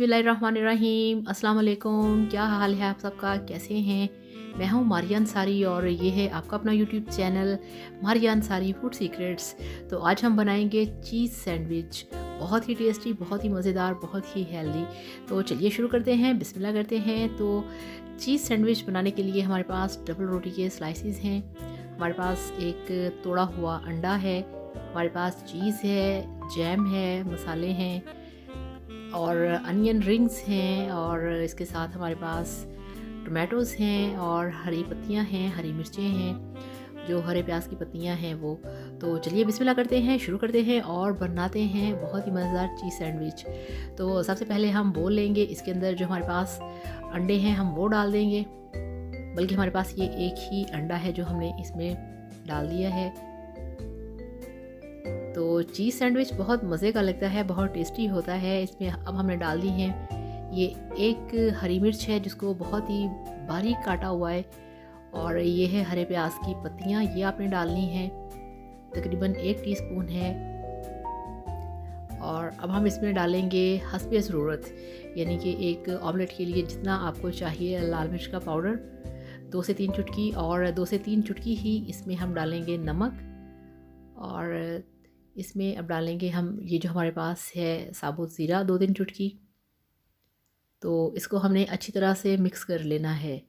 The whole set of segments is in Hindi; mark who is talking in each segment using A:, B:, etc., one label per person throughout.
A: बिस्मिल्लाहिर्रहमानिर्रहीम। अस्सलाम वालेकुम। क्या हाल है आप सबका, कैसे हैं? मैं हूं मारिया अंसारी और ये है आपका अपना YouTube channel Maria Ansari food secrets. तो आज हम बनाएंगे चीज़ सैंडविच, बहुत ही टेस्टी, बहुत ही मज़ेदार, बहुत ही हेल्दी। तो चलिए शुरू करते हैं, बिस्मिल्लाह करते हैं। तो चीज़ सैंडविच बनाने के लिए हमारे पास डबल रोटी के स्लाइसिस हैं, हमारे पास एक तोड़ा हुआ अंडा है, हमारे पास चीज़ है, जैम है, मसाले हैं और अनियन रिंग्स हैं, और इसके साथ हमारे पास टमाटोज़ हैं और हरी पत्तियां हैं, हरी मिर्चें हैं, जो हरे प्याज की पत्तियां हैं वो। तो चलिए बिस्मिल्लाह करते हैं, शुरू करते हैं और बनाते हैं बहुत ही मज़ेदार चीज़ सैंडविच। तो सबसे पहले हम बोल लेंगे, इसके अंदर जो हमारे पास अंडे हैं हम वो डाल देंगे, बल्कि हमारे पास ये एक ही अंडा है जो हमने इसमें डाल दिया है। तो चीज़ सैंडविच बहुत मज़े का लगता है, बहुत टेस्टी होता है। इसमें अब हमने डाल दी हैं ये एक हरी मिर्च है जिसको बहुत ही बारीक काटा हुआ है, और ये है हरे प्याज की पत्तियाँ, ये आपने डालनी है, तकरीबन 1 टीस्पून है। और अब हम इसमें डालेंगे हस्बे ज़रूरत, यानी कि एक ऑमलेट के लिए जितना आपको चाहिए लाल मिर्च का पाउडर 2 से 3 चुटकी, और 2 से 3 चुटकी ही इसमें हम डालेंगे नमक, और इसमें अब डालेंगे हम ये जो हमारे पास है साबुत ज़ीरा 2-3 चुटकी। तो इसको हमने अच्छी तरह से मिक्स कर लेना है।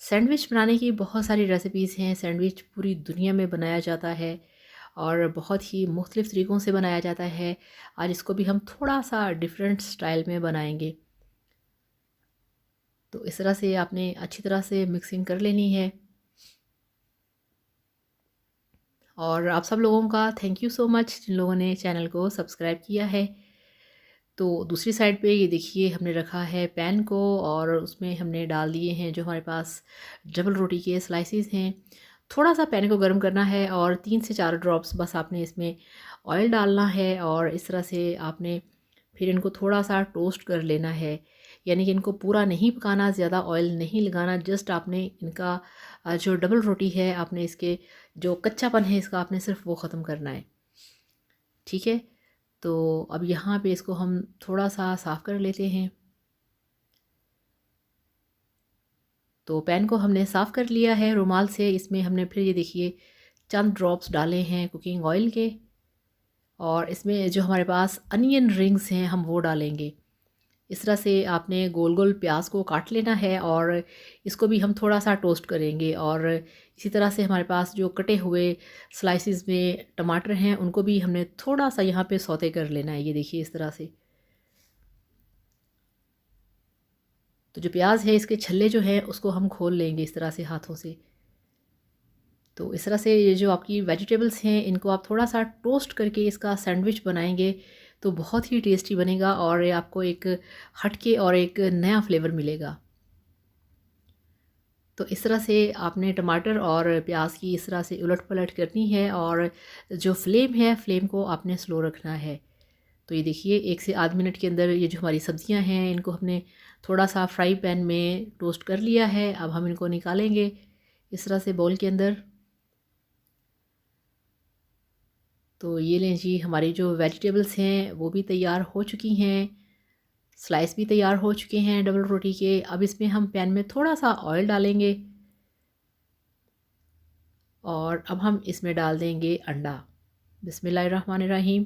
A: सैंडविच बनाने की बहुत सारी रेसिपीज़ हैं, सैंडविच पूरी दुनिया में बनाया जाता है और बहुत ही मुख्तलिफ़ तरीक़ों से बनाया जाता है। आज इसको भी हम थोड़ा सा डिफरेंट स्टाइल में बनाएंगे। तो इस तरह से आपने अच्छी तरह से मिक्सिंग कर लेनी है। और आप सब लोगों का थैंक यू सो मच जिन लोगों ने चैनल को सब्सक्राइब किया है। तो दूसरी साइड पे ये देखिए हमने रखा है पैन को, और उसमें हमने डाल दिए हैं जो हमारे पास डबल रोटी के स्लाइसिस हैं। थोड़ा सा पैन को गर्म करना है और 3 से 4 ड्रॉप्स बस आपने इसमें ऑयल डालना है, और इस तरह से आपने फिर इनको थोड़ा सा टोस्ट कर लेना है, यानी कि इनको पूरा नहीं पकाना, ज़्यादा ऑयल नहीं लगाना। जस्ट आपने इनका जो डबल रोटी है आपने इसके जो कच्चापन है इसका आपने सिर्फ वो ख़त्म करना है, ठीक है। तो अब यहाँ पे इसको हम थोड़ा सा साफ़ कर लेते हैं। तो पैन को हमने साफ़ कर लिया है रुमाल से। इसमें हमने फिर ये देखिए चंद ड्रॉप्स डाले हैं कुकिंग ऑयल के, और इसमें जो हमारे पास अनियन रिंग्स हैं हम वो डालेंगे। इस तरह से आपने गोल गोल प्याज को काट लेना है, और इसको भी हम थोड़ा सा टोस्ट करेंगे। और इसी तरह से हमारे पास जो कटे हुए स्लाइसिस में टमाटर हैं उनको भी हमने थोड़ा सा यहाँ पे सौते कर लेना है, ये देखिए इस तरह से। तो जो प्याज है इसके छल्ले जो हैं उसको हम खोल लेंगे इस तरह से हाथों से। तो इस तरह से ये जो आपकी वेजिटेबल्स हैं इनको आप थोड़ा सा टोस्ट करके इसका सैंडविच बनाएंगे तो बहुत ही टेस्टी बनेगा, और ये आपको एक हटके और एक नया फ्लेवर मिलेगा। तो इस तरह से आपने टमाटर और प्याज की इस तरह से उलट पलट करनी है, और जो फ्लेम है फ्लेम को आपने स्लो रखना है। तो ये देखिए 1 से आध मिनट के अंदर ये जो हमारी सब्जियां हैं इनको हमने थोड़ा सा फ्राई पैन में टोस्ट कर लिया है। अब हम इनको निकालेंगे इस तरह से बाउल के अंदर। तो ये लें जी, हमारी जो वेजिटेबल्स हैं वो भी तैयार हो चुकी हैं, स्लाइस भी तैयार हो चुके हैं डबल रोटी के। अब इसमें हम पैन में थोड़ा सा ऑयल डालेंगे, और अब हम इसमें डाल देंगे अंडा। बिस्मिल्लाहिर्रहमानिर्रहीम।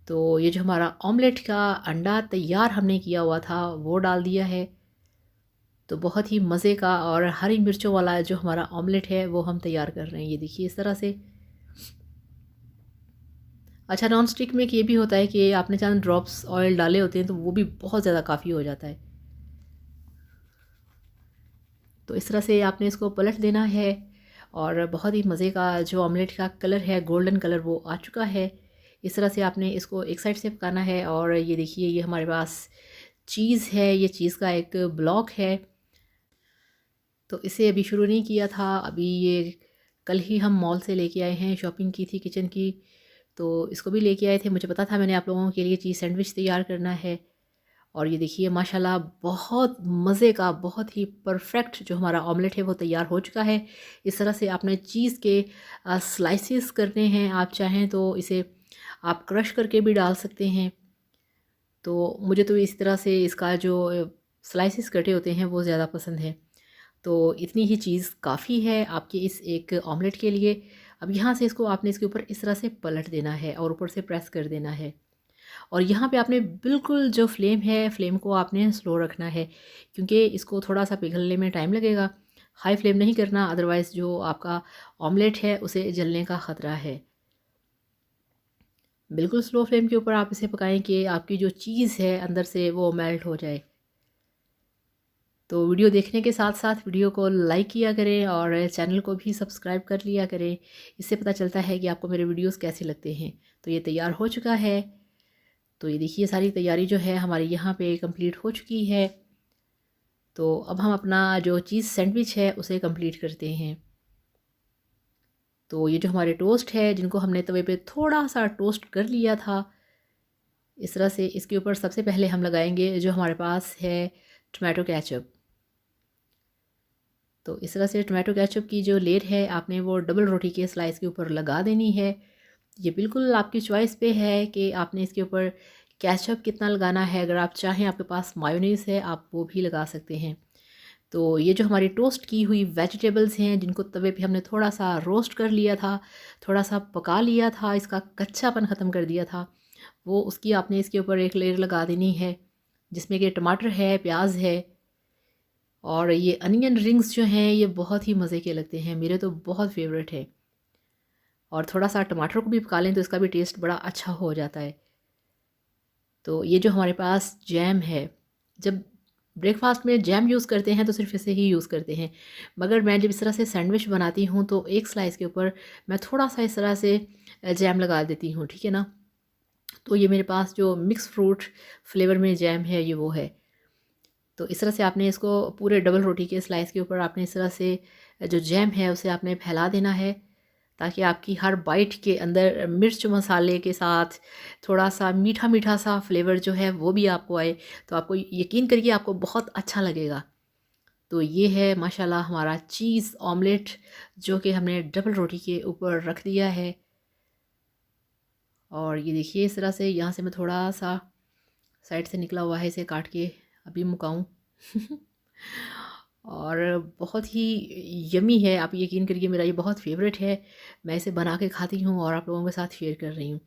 A: तो ये जो हमारा ऑमलेट का अंडा तैयार हमने किया हुआ था वो डाल दिया है। तो बहुत ही मज़े का और हरी मिर्चों वाला जो हमारा ऑमलेट है वो हम तैयार कर रहे हैं, ये देखिए इस तरह से। अच्छा, नॉन स्टिक में ये भी होता है कि आपने चंद ड्रॉप्स ऑयल डाले होते हैं तो वो भी बहुत ज़्यादा काफ़ी हो जाता है। तो इस तरह से आपने इसको पलट देना है, और बहुत ही मज़े का जो ऑमलेट का कलर है गोल्डन कलर वो आ चुका है। इस तरह से आपने इसको एक साइड से पकाना है। और ये देखिए ये हमारे पास चीज़ है, ये चीज़ का एक ब्लॉक है। तो इसे अभी शुरू नहीं किया था, अभी ये कल ही हम मॉल से लेके आए हैं, शॉपिंग की थी किचन की, तो इसको भी लेके आए थे। मुझे पता था मैंने आप लोगों के लिए चीज़ सैंडविच तैयार करना है। और ये देखिए माशाल्लाह बहुत मज़े का, बहुत ही परफेक्ट जो हमारा ऑमलेट है वो तैयार हो चुका है। इस तरह से आपने चीज़ के स्लाइसेस करने हैं, आप चाहें तो इसे आप क्रश करके भी डाल सकते हैं। तो मुझे तो इस तरह से इसका जो स्लाइसेस कटे होते हैं वो ज़्यादा पसंद है। तो इतनी ही चीज़ काफ़ी है आपके इस एक ऑमलेट के लिए। अब यहाँ से इसको आपने इसके ऊपर इस तरह से पलट देना है और ऊपर से प्रेस कर देना है। और यहाँ पे आपने बिल्कुल जो फ्लेम है, फ्लेम को आपने स्लो रखना है, क्योंकि इसको थोड़ा-सा पिघलने में टाइम लगेगा। हाई फ्लेम नहीं करना, अदरवाइज़ जो आपका ऑमलेट है उसे जलने का ख़तरा है। बिल्कुल स्लो फ्लेम के ऊपर आप इसे पकाएं कि आपकी जो चीज़ है अंदर से वो मेल्ट हो जाए। तो वीडियो देखने के साथ साथ वीडियो को लाइक किया करें और चैनल को भी सब्सक्राइब कर लिया करें। इससे पता चलता है कि आपको मेरे वीडियोस कैसे लगते हैं। तो ये तैयार हो चुका है। तो ये देखिए सारी तैयारी जो है हमारी यहाँ पे कंप्लीट हो चुकी है। तो अब हम अपना जो चीज़ सैंडविच है उसे कंप्लीट करते हैं। तो ये जो हमारे टोस्ट है जिनको हमने तवे पे थोड़ा सा टोस्ट कर लिया था, इस तरह से इसके ऊपर सबसे पहले हम लगाएंगे जो हमारे पास है टमाटो केचप। तो इस तरह से टमाटो केचप की जो लेयर है आपने वो डबल रोटी के स्लाइस के ऊपर लगा देनी है। ये बिल्कुल आपकी चॉइस पे है कि आपने इसके ऊपर केचप कितना लगाना है। अगर आप चाहें, आपके पास मायोनीज़ है, आप वो भी लगा सकते हैं। तो ये जो हमारी टोस्ट की हुई वेजिटेबल्स हैं जिनको तवे पे हमने थोड़ा सा रोस्ट कर लिया था, थोड़ा सा पका लिया था, इसका कच्चापन ख़त्म कर दिया था, वो उसकी आपने इसके ऊपर एक लेयर लगा देनी है जिसमें कि टमाटर है, प्याज है और ये अनियन रिंग्स जो हैं ये बहुत ही मज़े के लगते हैं, मेरे तो बहुत फेवरेट है। और थोड़ा सा टमाटर को भी पका लें तो इसका भी टेस्ट बड़ा अच्छा हो जाता है। तो ये जो हमारे पास जैम है, जब ब्रेकफास्ट में जैम यूज़ करते हैं तो सिर्फ इसे ही यूज़ करते हैं, मगर मैं जब इस तरह से सैंडविच बनाती हूँ तो एक स्लाइस के ऊपर मैं थोड़ा सा इस तरह से जैम लगा देती हूँ, ठीक है ना। तो ये मेरे पास जो मिक्स फ्रूट फ्लेवर में जैम है ये वो है। तो इस तरह से आपने इसको पूरे डबल रोटी के स्लाइस के ऊपर आपने इस तरह से जो जैम है उसे आपने फैला देना है, ताकि आपकी हर बाइट के अंदर मिर्च मसाले के साथ थोड़ा सा मीठा मीठा सा फ्लेवर जो है वो भी आपको आए। तो आपको यकीन करिए आपको बहुत अच्छा लगेगा। तो ये है माशाल्लाह हमारा चीज़ ऑमलेट जो कि हमने डबल रोटी के ऊपर रख दिया है। और ये देखिए इस तरह से यहाँ से मैं थोड़ा सा साइड से निकला हुआ है इसे काट के अभी मुकाऊँ और बहुत ही यमी है, आप यकीन करिए मेरा ये बहुत फेवरेट है। मैं इसे बना के खाती हूँ और आप लोगों के साथ शेयर कर रही हूँ।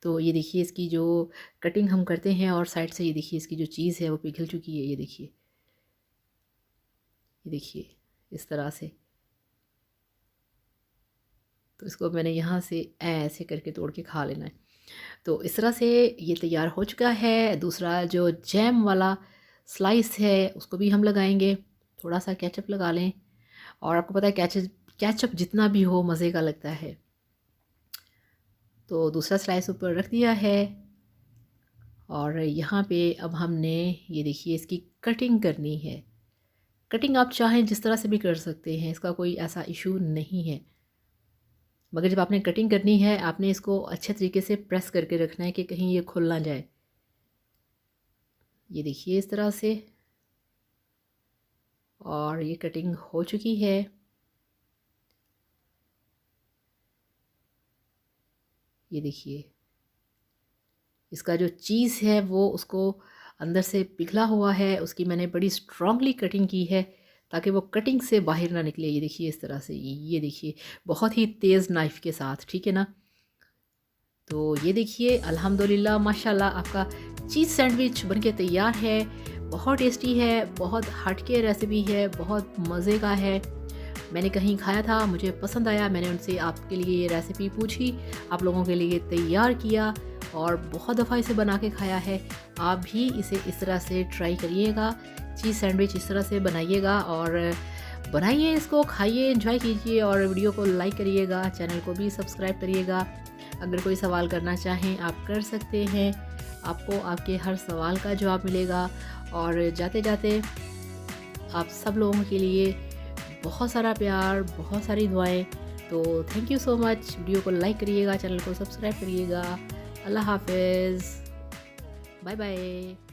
A: तो ये देखिए इसकी जो कटिंग हम करते हैं और साइड से ये देखिए इसकी जो चीज़ है वो पिघल चुकी है। ये देखिए इस तरह से। तो इसको मैंने यहाँ से ऐसे करके तोड़ के खा लेना है। तो इस तरह से ये तैयार हो चुका है। दूसरा जो जैम वाला स्लाइस है उसको भी हम लगाएंगे, थोड़ा सा केचप लगा लें। और आपको पता है केचप जितना भी हो मज़े का लगता है। तो दूसरा स्लाइस ऊपर रख दिया है और यहाँ पे अब हमने ये देखिए इसकी कटिंग करनी है। कटिंग आप चाहें जिस तरह से भी कर सकते हैं, इसका कोई ऐसा इशू नहीं है, मगर जब आपने कटिंग करनी है आपने इसको अच्छे तरीके से प्रेस करके रखना है कि कहीं ये खुल ना जाए। ये देखिए इस तरह से। और ये कटिंग हो चुकी है। ये देखिए इसका जो चीज़ है वो उसको अंदर से पिघला हुआ है, उसकी मैंने बड़ी स्ट्रांगली कटिंग की है ताकि वो कटिंग से बाहर ना निकले। ये देखिए इस तरह से, ये देखिए बहुत ही तेज़ नाइफ़ के साथ, ठीक है ना। तो ये देखिए अल्हम्दुलिल्लाह माशाल्लाह आपका चीज़ सैंडविच बनके तैयार है। बहुत टेस्टी है, बहुत हटके रेसिपी है, बहुत मज़े का है। मैंने कहीं खाया था, मुझे पसंद आया, मैंने उनसे आपके लिए ये रेसिपी पूछी, आप लोगों के लिए तैयार किया और बहुत दफ़ा इसे बना के खाया है। आप भी इसे इस तरह से ट्राई करिएगा, चीज़ सैंडविच इस तरह से बनाइएगा और बनाइए, इसको खाइए, एंजॉय कीजिए और वीडियो को लाइक करिएगा, चैनल को भी सब्सक्राइब करिएगा। अगर कोई सवाल करना चाहें आप कर सकते हैं, आपको आपके हर सवाल का जवाब मिलेगा। और जाते जाते आप सब लोगों के लिए बहुत सारा प्यार, बहुत सारी दुआएं। तो thank you so much. Video को लाइक करिएगा, चैनल को सब्सक्राइब करिएगा। अल्लाह हाफिज़, बाय बाय।